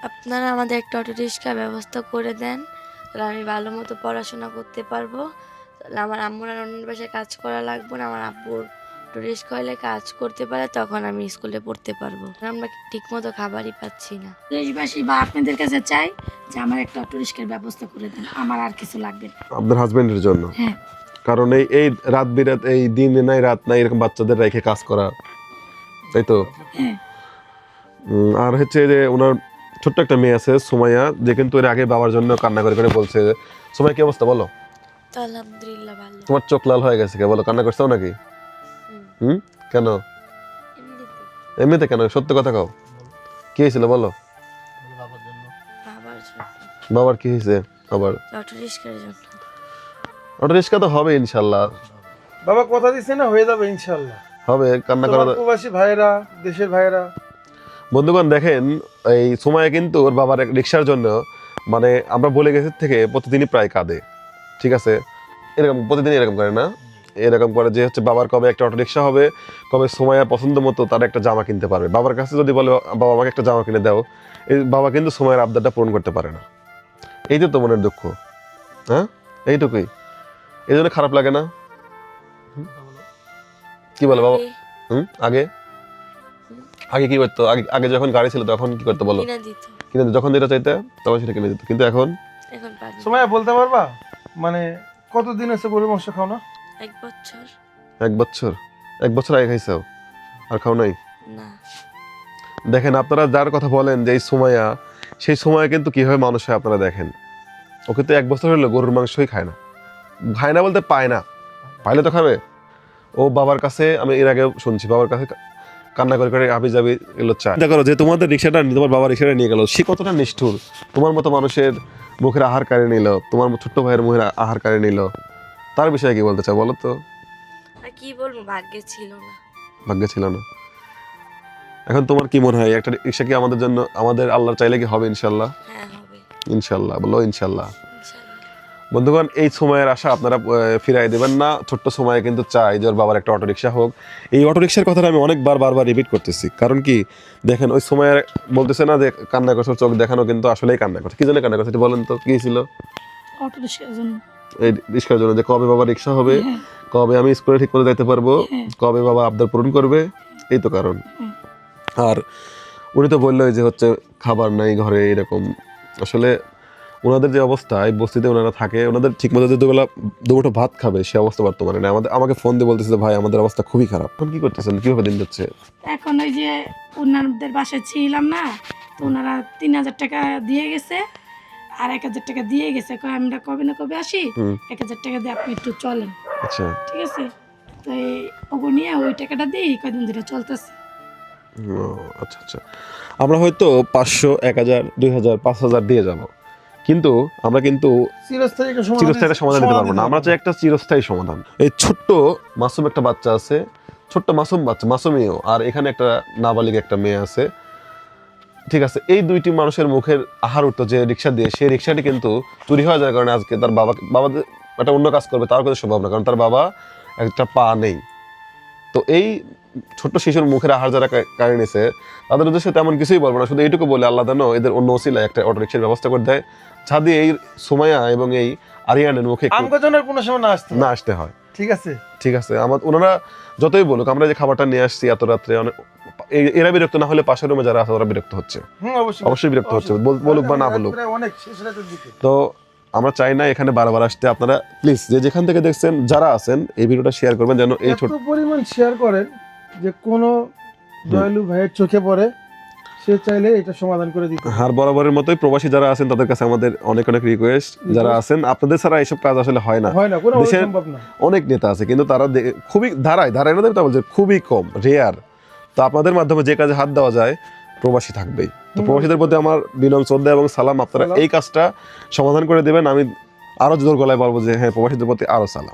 আপনারা আমাদের একটা অটো রিক্সার ব্যবস্থা করে দেন, তাহলে আমি ভালো মতো পড়াশোনা করতে পারবো। তাহলে আমার আম্মুর আর অন্যের বাসায় কাজ করা লাগবে না। আমার আব্বুর অটো রিক্সা হলে কাজ করতে পারে, তখন আমি স্কুলে পড়তে পারবো। আমরা ঠিক মতো খাবারই পাচ্ছি না। দেশবাসী বা আপনাদের কাছে চাই যে আমার একটা অটো রিক্সার ব্যবস্থা করে দেন, আমার আর কিছু লাগবে না। আপনার হাজবেন্ডের জন্য? হ্যাঁ। কারণ এই রাত বিরাত, এই দিন নাই রাত নাই এরকম বাচ্চাদের রেখে কাজ করা, তাই তো? হ্যাঁ। আর হচ্ছে যে ওনার ছোট্ট একটা মেয়ে আছে সুমাইয়া, যে কিন্তু এর আগে বাবার জন্য কান্না করে করে বলছে। সুমাইয়া, কি অবস্থা বলো? তো আলহামদুলিল্লাহ ভালো। তোমার চোখ লাল হয়ে গেছে কে? বলো, কান্না করছো নাকি? কেন? এমনিতে এমনিতে কেন? সত্য কথা কও, কি হয়েছিল বলো? বাবার জন্য, বাবার কি হয়েছে আবার? অটো রিক্সার জন্য। অটো রিক্সা তো হবে ইনশাল্লাহ। বাবা কথা দিচ্ছে না, হয়ে যাবে ইনশাআল্লাহ। হবে, কান্না করা। প্রবাসী ভাইরা, দেশের ভাইরা, বন্ধুগণ দেখেন, এই সময় কিন্তু ওর বাবার রিক্সার জন্য, মানে আমরা বলে গেছি থেকে প্রতিদিনই প্রায় কাঁদে। ঠিক আছে, এরকম প্রতিদিনই এরকম করে না, এরকম করে যে হচ্ছে বাবার কবে একটা অটো রিক্সা হবে, কবে সময় পছন্দ মতো তার একটা জামা কিনতে পারবে। বাবার কাছে যদি বলে বাবা আমাকে একটা জামা কিনে দাও, এই বাবা কিন্তু সময়ের আবদারটা পূরণ করতে পারে না। এই তো মনের দুঃখ। হ্যাঁ, এইটুকুই। এই জন্য খারাপ লাগে না? কি বলে বাবা? আগে আগে কি করতো? আগে যখন গাড়ি ছিল তখন কি করতো বলো? কিনে দিত, কিনে দিত, যখন যেটা চাইতে তখন সেটা কিনে দিত। কিন্তু এখন পারি না। সময় বলতে পারবা মানে কতদিন হচ্ছে গরুর মাংস খাও না? 1 বছর। 1 বছর? 1 বছর আগে খাইছো আর খাও নাই? না, দেখেন, আপনারা যার কথা বলেন যে এই সুমাইয়া, সেই সময় কিন্তু কিভাবে মানুষ হয় আপনারা দেখেন। ওকে তো 1 বছর হলো গরুর মাংসই খায় না। খায় না বলতে পায় না, পাইলে তো খাবে। ও বাবার কাছে, আমি এর আগে শুনছি, বাবার কাছে কান্না করে করে আবি যাবি এগুলো চায়। দেখো যে তোমাদের রিক্সাটা, তোমার বাবার রিক্সাটা নিয়ে গেল, সে কতটা নিষ্ঠুর। তোমার মতো মানুষের মুখের আহার কাড়ে নিল, তোমার ছোট্ট ভাইয়ের মুখের আহার কাড়ে নিল। তার বিষয়ে কি বলতে চাও বলো তো? আর কি বলবো, ভাগ্যে ছিল না। ভাগ্যে ছিল না। এখন তোমার কি মনে হয়, একটা রিক্সা কি আমাদের জন্য, আমাদের আল্লাহর চাইলে কি হবে? ইনশাল্লাহ, হ্যাঁ হবে ইনশাল্লাহ, বলো ইনশাল্লাহ। ইনশাআল্লাহ। বন্ধুগণ, এই সময়ের আশা আপনারা ফিরাই দেবেন না। ছোট্ট সময়ে কিন্তু চাই যে ওর বাবার একটা অটো রিক্সা হোক। এই অটো রিক্সার কথাটা আমি বারবার রিপিট করতেছি, কারণ কি দেখেন, ওই সময় বলতেছে না যে কান্না করছে, চোখ দেখানো কিন্তু আসলেই কান্না করছে। কি জন্য কান্না করছে বলেন তো, কি ছিল? অটো রিক্সার জন্য। এই রিক্সার জন্য, যে কবে বাবা রিক্সা হবে, কবে আমি স্কুলে ঠিক করে যাইতে পারবো, কবে বাবা আবদার পূরণ করবে, এই তো কারণ। আর উনি তো বললো যে হচ্ছে খাবার নাই ঘরে, এরকম। আসলে ওনাদের যে অবস্থা, এই বস্তিতে ওনারা থাকে, ওনাদের ঠিক মতো যে দুপুরটা ভাত খাবে সে অবস্থা বর্তমানে না। আমাকে ফোন দিয়ে বলতেছে ভাই আমাদের অবস্থা খুবই খারাপ। এখন কি করতেছেন, কিভাবে দিন যাচ্ছে? এখন ওই যে ওনাদের বাসায় ছিলাম না, তো ওনারা 3000 টাকা দিয়ে গেছে, আর 1000 টাকা দিয়ে গেছে, কয় আমরা কবে না কবে আসি, 1000 টাকা দিয়ে আপনি একটু চলেন। আচ্ছা, ঠিক আছে, তো এই ওগো নিয়ে ওই টাকাটা দিয়ে কয়দিন ধরে চলতেছে। আচ্ছা আচ্ছা। আমরা হয়তো 500, 1000, 2000, 5000 দিয়ে যাব, কিন্তু আমরা কিন্তু চিরস্থায়ী একটা চিরস্থায়ী সমাধান দিতে পারবো না। আমরা চাই একটা চিরস্থায়ী সমাধান। এই ছোট্ট মাসুম একটা বাচ্চা আছে, ছোট্ট মাসুম বাচ্চা, মাসুমিও, আর এখানে একটা নাবালিক একটা মেয়ে আছে। ঠিক আছে, এই দুইটি মানুষের মুখের আহার উঠতো যে রিক্সা দিয়ে, সেই রিক্সাটি কিন্তু চুরি হয়ে যাওয়ার কারণে আজকে তার বাবা একটা অন্য কাজ করবে তার কোনো সম্ভব না, কারণ তার বাবা একটা পা নেই। তো এই ছোট্ট শিশুর মুখের আহার যারা কাড়ে নিছে, তাদের উদ্দেশ্যে তেমন কিছুই বলবো না, শুধু এইটুকু বলে আল্লাহ যেন এদের অন্য ওসিলায় একটা অটো রিক্সার ব্যবস্থা করে দেয়, যা দিয়ে এই সুমাইয়া এবং এই আরিয়ানের মুখে আমগজনের কোনো সময় না আসতে হয়। ঠিক আছে, ঠিক আছে, ওনারা যতই বলুক, আমরা যে খাবারটা নিয়ে আসছি এত রাত্রে, এরা বিরক্ত না হলে পাশের রুমে যারা আছে ওরা বিরক্ত হচ্ছে, অবশ্যই বিরক্ত হচ্ছে, বলুক বা না বলুক। তো আমরা চাই না এখানে বারবার আসতে। আপনারা প্লিজ যে যেখান থেকে দেখছেন, যারা আছেন, এই ভিডিওটা শেয়ার করবেন যেন এই ছোট পরিমাণ শেয়ার করেন যে কোনো দয়ালু ভাইয়ের চোখে পড়ে, সে চাইলে এটা সমাধান করে দিতে। আর বরাবরের মতোই প্রবাসী যারা আছেন তাদের কাছে আমাদের অনেক অনেক রিকোয়েস্ট, যারা আছেন আপনাদের ছাড়া এইসব কাজ আসলে হয় না, কোনো দেশের সম্ভব না। অনেক নেতা আছে কিন্তু তারা খুবই ধারায় না দেবে, তা বলছে খুবই কম, রেয়ার। তো আপনাদের মাধ্যমে যে কাজে হাত দেওয়া যায়, প্রবাসী থাকবেই। তো প্রবাসীদের প্রতি আমার বিনম্র শ্রদ্ধা এবং সালাম, আপনারা এই কাজটা সমাধান করে দেবেন। আমি আরো জোর গলায় বলবো যে হ্যাঁ, প্রবাসীদের প্রতি আরো সালাম।